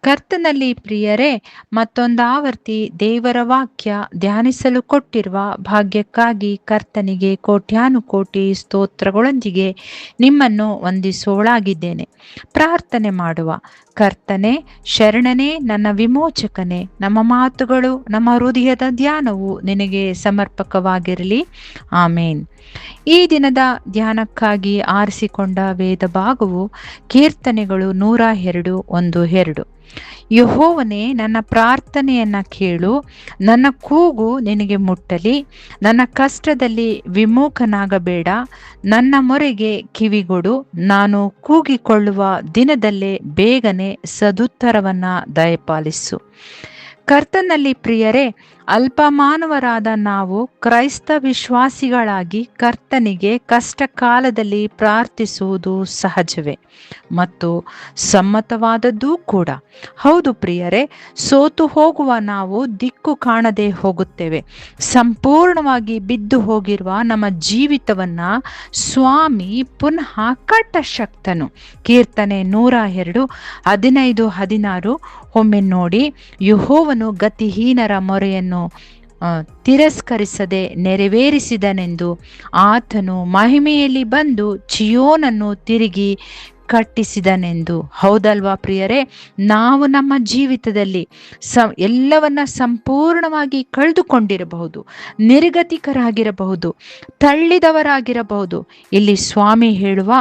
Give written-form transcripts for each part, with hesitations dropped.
ಕರ್ತನಲ್ಲಿ ಪ್ರಿಯರೇ, ಮತ್ತೊಂದಾವರ್ತಿ ದೇವರ ವಾಕ್ಯ ಧ್ಯಾನಿಸಲು ಕೊಟ್ಟಿರುವ ಭಾಗ್ಯಕ್ಕಾಗಿ ಕರ್ತನಿಗೆ ಕೋಟ್ಯಾನುಕೋಟಿ ಸ್ತೋತ್ರಗಳೊಂದಿಗೆ ನಿಮ್ಮನ್ನು ವಂದಿಸೋಳಾಗಿದ್ದೇನೆ. ಪ್ರಾರ್ಥನೆ ಮಾಡುವ. ಕರ್ತನೇ, ಶರಣನೇ, ನನ್ನ ವಿಮೋಚಕನೇ, ನಮ್ಮ ಮಾತುಗಳು, ನಮ್ಮ ಹೃದಯದ ಧ್ಯಾನವು ನಿನಗೆ ಸಮರ್ಪಕವಾಗಿರಲಿ. ಆಮೇನ್. ಈ ದಿನದ ಧ್ಯಾನಕ್ಕಾಗಿ ಆರಿಸಿಕೊಂಡ ವೇದ ಭಾಗವು ಕೀರ್ತನೆಗಳು 102:1-2. ಯೆಹೋವನೇ, ನನ್ನ ಪ್ರಾರ್ಥನೆಯನ್ನ ಕೇಳು, ನನ್ನ ಕೂಗು ನಿನಗೆ ಮುಟ್ಟಲಿ. ನನ್ನ ಕಷ್ಟದಲ್ಲಿ ವಿಮುಖನಾಗಬೇಡ, ನನ್ನ ಮೊರೆಗೆ ಕಿವಿಗೊಡು. ನಾನು ಕೂಗಿಕೊಳ್ಳುವ ದಿನದಲ್ಲೇ ಬೇಗನೆ ಸದುತ್ತರವನ್ನ ದಯಪಾಲಿಸು. ಕರ್ತನಲ್ಲಿ ಪ್ರಿಯರೇ, ಅಲ್ಪಮಾನವರಾದ ನಾವು ಕ್ರೈಸ್ತ ವಿಶ್ವಾಸಿಗಳಾಗಿ ಕರ್ತನಿಗೆ ಕಷ್ಟ ಕಾಲದಲ್ಲಿ ಪ್ರಾರ್ಥಿಸುವುದು ಸಹಜವೇ ಮತ್ತು ಸಮ್ಮತವಾದದ್ದೂ ಕೂಡ. ಹೌದು ಪ್ರಿಯರೇ, ಸೋತು ಹೋಗುವ ನಾವು ದಿಕ್ಕು ಕಾಣದೆ ಹೋಗುತ್ತೇವೆ. ಸಂಪೂರ್ಣವಾಗಿ ಬಿದ್ದು ಹೋಗಿರುವ ನಮ್ಮ ಜೀವಿತವನ್ನ ಸ್ವಾಮಿ ಪುನಃ ಕಟ್ಟಶಕ್ತನು. ಕೀರ್ತನೆ 102:15-16 ಒಮ್ಮೆ ನೋಡಿ. ಯೆಹೋವನು ಗತಿಹೀನರ ಮೊರೆಯನ್ನು ತಿರಸ್ಕರಿಸದೆ ನೆರವೇರಿಸಿದನೆಂದು ಆತನು ಮಹಿಮೆಯಲ್ಲಿ ಬಂದು ಚಿಯೋನನ್ನು ತಿರುಗಿ ಕಟ್ಟಿಸಿದನೆಂದು. ಹೌದಲ್ವಾ ಪ್ರಿಯರೇ? ನಾವು ನಮ್ಮ ಜೀವಿತದಲ್ಲಿ ಎಲ್ಲವನ್ನ ಸಂಪೂರ್ಣವಾಗಿ ಕಳೆದುಕೊಂಡಿರಬಹುದು, ನಿರ್ಗತಿಕರಾಗಿರಬಹುದು, ತಳ್ಳಿದವರಾಗಿರಬಹುದು. ಇಲ್ಲಿ ಸ್ವಾಮಿ ಹೇಳುವ,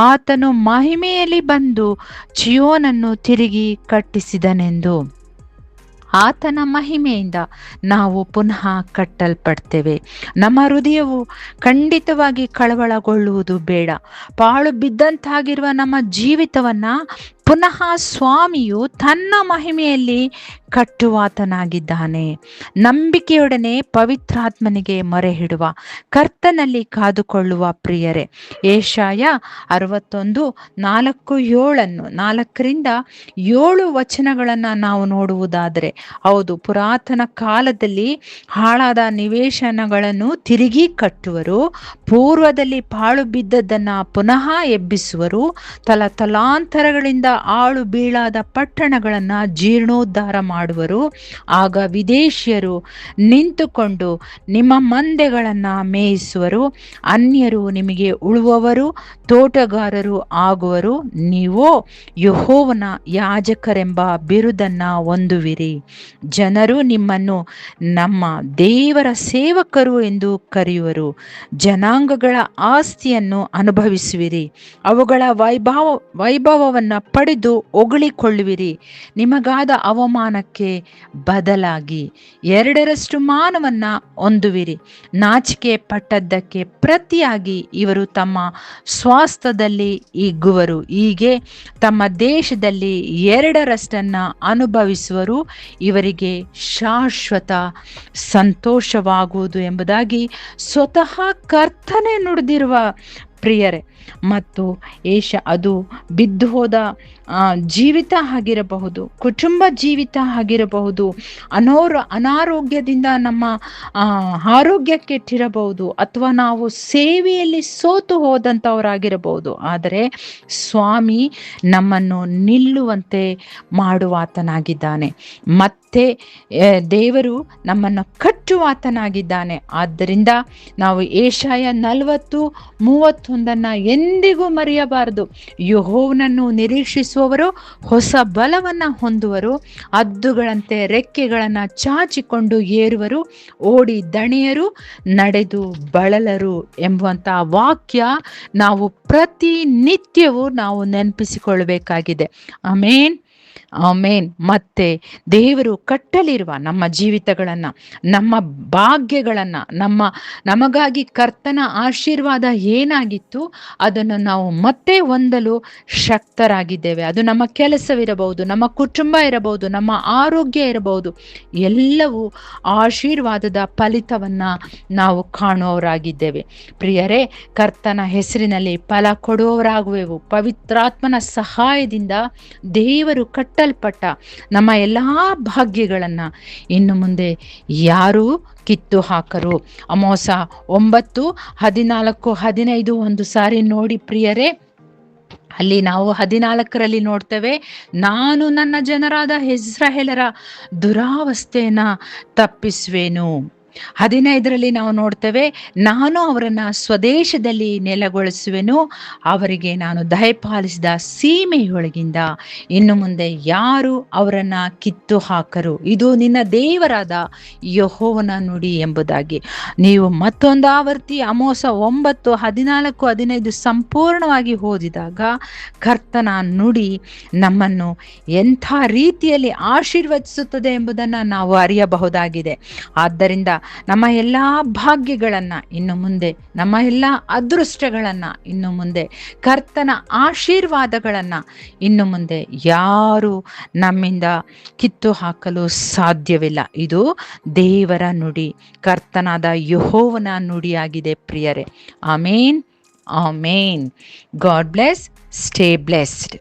ಆತನು ಮಹಿಮೆಯಲ್ಲಿ ಬಂದು ಚಿಯೋನನ್ನು ತಿರುಗಿ ಕಟ್ಟಿಸಿದನೆಂದು. ಆತನ ಮಹಿಮೆಯಿಂದ ನಾವು ಪುನಃ ಕಟ್ಟಲ್ಪಡ್ತೇವೆ. ನಮ್ಮ ಹೃದಯವು ಖಂಡಿತವಾಗಿ ಕಳವಳಗೊಳ್ಳುವುದು ಬೇಡ. ಪಾಳು ಬಿದ್ದಂತಾಗಿರುವ ನಮ್ಮ ಜೀವಿತವನ್ನ ಪುನಃ ಸ್ವಾಮಿಯು ತನ್ನ ಮಹಿಮೆಯಲ್ಲಿ ಕಟ್ಟುವಾತನಾಗಿದ್ದಾನೆ. ನಂಬಿಕೆಯೊಡನೆ ಪವಿತ್ರಾತ್ಮನಿಗೆ ಮೊರೆ ಇಡುವ. ಕರ್ತನಲ್ಲಿ ಕಾದುಕೊಳ್ಳುವ ಪ್ರಿಯರೇ, ಯೆಶಾಯ 61:4-7 ನಾವು ನೋಡುವುದಾದರೆ, ಹೌದು, ಪುರಾತನ ಕಾಲದಲ್ಲಿ ಹಾಳಾದ ನಿವೇಶನಗಳನ್ನು ತಿರುಗಿ ಕಟ್ಟುವರು, ಪೂರ್ವದಲ್ಲಿ ಪಾಳು ಬಿದ್ದದ್ದನ್ನ ಪುನಃ ಎಬ್ಬಿಸುವರು, ತಲಾಂತರಗಳಿಂದ ಆಳು ಬೀಳಾದ ಪಟ್ಟಣಗಳನ್ನ ಜೀರ್ಣೋದ್ಧಾರ ಮಾಡುವರು. ಆಗ ವಿದೇಶಿಯರು ನಿಂತುಕೊಂಡು ನಿಮ್ಮ ಮಂದೆಗಳನ್ನ ಮೇಯಿಸುವರು, ಅನ್ಯರು ನಿಮಗೆ ಉಳುವವರು, ತೋಟಗಾರರು ಆಗುವರು. ನೀವೋ ಯೆಹೋವನ ಯಾಜಕರೆಂಬ ಬಿರುದನ್ನ ಹೊಂದುವಿರಿ. ಜನರು ನಿಮ್ಮನ್ನು ನಮ್ಮ ದೇವರ ಸೇವಕರು ಎಂದು ಕರೆಯುವರು. ಜನಾಂಗಗಳ ಆಸ್ತಿಯನ್ನು ಅನುಭವಿಸುವಿರಿ, ಅವುಗಳ ವೈಭವವನ್ನು ಪಡೆದು ಹೊಗಳಿಕೊಳ್ಳುವಿರಿ. ನಿಮಗಾದ ಅವಮಾನಕ್ಕೆ ಬದಲಾಗಿ 2ರಷ್ಟು ಮಾನವನ್ನ ಹೊಂದುವಿರಿ. ನಾಚಿಕೆ ಪಟ್ಟದ್ದಕ್ಕೆ ಪ್ರತಿಯಾಗಿ ಇವರು ತಮ್ಮ ಸ್ವಾಸ್ಥ್ಯದಲ್ಲಿ ಹಿಗ್ಗುವರು. ಹೀಗೆ ತಮ್ಮ ದೇಶದಲ್ಲಿ 2ರಷ್ಟನ್ನ ಅನುಭವಿಸುವರು. ಇವರಿಗೆ ಶಾಶ್ವತ ಸಂತೋಷವಾಗುವುದು ಎಂಬುದಾಗಿ ಸ್ವತಃ ಕರ್ತನೆ ನುಡಿದಿರುವ ಪ್ರಿಯರೇ. ಮತ್ತು ಅದು ಬಿದ್ದು ಹೋದ ಜೀವಿತ ಆಗಿರಬಹುದು, ಕುಟುಂಬ ಜೀವಿತ ಆಗಿರಬಹುದು, ಅನಾರೋಗ್ಯದಿಂದ ನಮ್ಮ ಆರೋಗ್ಯ ಕೆಟ್ಟಿರಬಹುದು, ಅಥವಾ ನಾವು ಸೇವೆಯಲ್ಲಿ ಸೋತು ಹೋದಂಥವರಾಗಿರಬಹುದು. ಆದರೆ ಸ್ವಾಮಿ ನಮ್ಮನ್ನು ನಿಲ್ಲುವಂತೆ ಮಾಡುವಾತನಾಗಿದ್ದಾನೆ. ಮತ್ತೆ ದೇವರು ನಮ್ಮನ್ನು ಕಟ್ಟುವಾತನಾಗಿದ್ದಾನೆ. ಆದ್ದರಿಂದ ನಾವು ಯೆಶಾಯ 40:31 ಎಂದಿಗೂ ಮರೆಯಬಾರದು. ಯೆಹೋವನನ್ನು ನಿರೀಕ್ಷಿಸುವವರು ಹೊಸ ಬಲವನ್ನ ಹೊಂದುವರು, ಹದ್ದುಗಳಂತೆ ರೆಕ್ಕೆಗಳನ್ನ ಚಾಚಿಕೊಂಡು ಏರುವರು, ಓಡಿ ದಣಿಯರು, ನಡೆದು ಬಳಲರು ಎಂಬುವಂತ ವಾಕ್ಯ ನಾವು ಪ್ರತಿನಿತ್ಯವೂ ನಾವು ನೆನಪಿಸಿಕೊಳ್ಳಬೇಕಾಗಿದೆ. ಆಮೇನ್, ಆಮೇನ್. ಮತ್ತೆ ದೇವರು ಕಟ್ಟಲಿರುವ ನಮ್ಮ ಜೀವಿತಗಳನ್ನ, ನಮ್ಮ ಭಾಗ್ಯಗಳನ್ನ, ನಮಗಾಗಿ ಕರ್ತನ ಆಶೀರ್ವಾದ ಏನಾಗಿತ್ತು ಅದನ್ನು ನಾವು ಮತ್ತೆ ಹೊಂದಲು ಶಕ್ತರಾಗಿದ್ದೇವೆ. ಅದು ನಮ್ಮ ಕೆಲಸವಿರಬಹುದು, ನಮ್ಮ ಕುಟುಂಬ ಇರಬಹುದು, ನಮ್ಮ ಆರೋಗ್ಯ ಇರಬಹುದು. ಎಲ್ಲವೂ ಆಶೀರ್ವಾದದ ಫಲಿತವನ್ನ ನಾವು ಕಾಣುವವರಾಗಿದ್ದೇವೆ. ಪ್ರಿಯರೇ, ಕರ್ತನ ಹೆಸರಿನಲ್ಲಿ ಫಲ ಕೊಡುವವರಾಗುವೆವು. ಪವಿತ್ರಾತ್ಮನ ಸಹಾಯದಿಂದ ದೇವರು ಕಟ್ಟ ಬರೆಸಲ್ಪಟ್ಟ ನಮ್ಮ ಎಲ್ಲ ಭಾಗ್ಯಗಳನ್ನು ಇನ್ನು ಮುಂದೆ ಯಾರೂ ಕಿತ್ತು ಹಾಕರು. ಅಮೋಸ 9:14-15 ಒಂದು ಸಾರಿ ನೋಡಿ ಪ್ರಿಯರೇ. ಅಲ್ಲಿ ನಾವು 14ರಲ್ಲಿ ನೋಡ್ತೇವೆ, ನಾನು ನನ್ನ ಜನರಾದ ಇಸ್ರಾಯೇಲರ ದುರಾವಸ್ಥೆಯನ್ನ ತಪ್ಪಿಸುವೆನು. 15ರಲ್ಲಿ ನಾವು ನೋಡ್ತೇವೆ, ನಾನು ಅವರನ್ನ ಸ್ವದೇಶದಲ್ಲಿ ನೆಲೆಗೊಳಿಸುವೆನು, ಅವರಿಗೆ ನಾನು ದಯಪಾಲಿಸಿದ ಸೀಮೆಯೊಳಗಿಂದ ಇನ್ನು ಮುಂದೆ ಯಾರು ಅವರನ್ನ ಕಿತ್ತು ಹಾಕರು. ಇದು ನಿನ್ನ ದೇವರಾದ ಯೆಹೋವನ ನುಡಿ ಎಂಬುದಾಗಿ. ನೀವು ಮತ್ತೊಂದು ಆವರ್ತಿ ಅಮೋಸ 9:14-15 ಸಂಪೂರ್ಣವಾಗಿ ಓದಿದಾಗ ಕರ್ತನ ನುಡಿ ನಮ್ಮನ್ನು ಎಂಥ ರೀತಿಯಲ್ಲಿ ಆಶೀರ್ವದಿಸುತ್ತದೆ ಎಂಬುದನ್ನು ನಾವು ಅರಿಯಬಹುದಾಗಿದೆ. ಆದ್ದರಿಂದ ನಮ್ಮ ಎಲ್ಲ ಭಾಗ್ಯಗಳನ್ನು ಇನ್ನು ಮುಂದೆ, ನಮ್ಮ ಎಲ್ಲ ಅದೃಷ್ಟಗಳನ್ನು ಇನ್ನು ಮುಂದೆ, ಕರ್ತನ ಆಶೀರ್ವಾದಗಳನ್ನು ಇನ್ನು ಮುಂದೆ ಯಾರು ನಮ್ಮಿಂದ ಕಿತ್ತು ಹಾಕಲು ಸಾಧ್ಯವಿಲ್ಲ. ಇದು ದೇವರ ನುಡಿ, ಕರ್ತನಾದ ಯೆಹೋವನ ನುಡಿಯಾಗಿದೆ ಪ್ರಿಯರೇ. ಆಮೇನ್, ಆಮೇನ್. God bless. Stay blessed.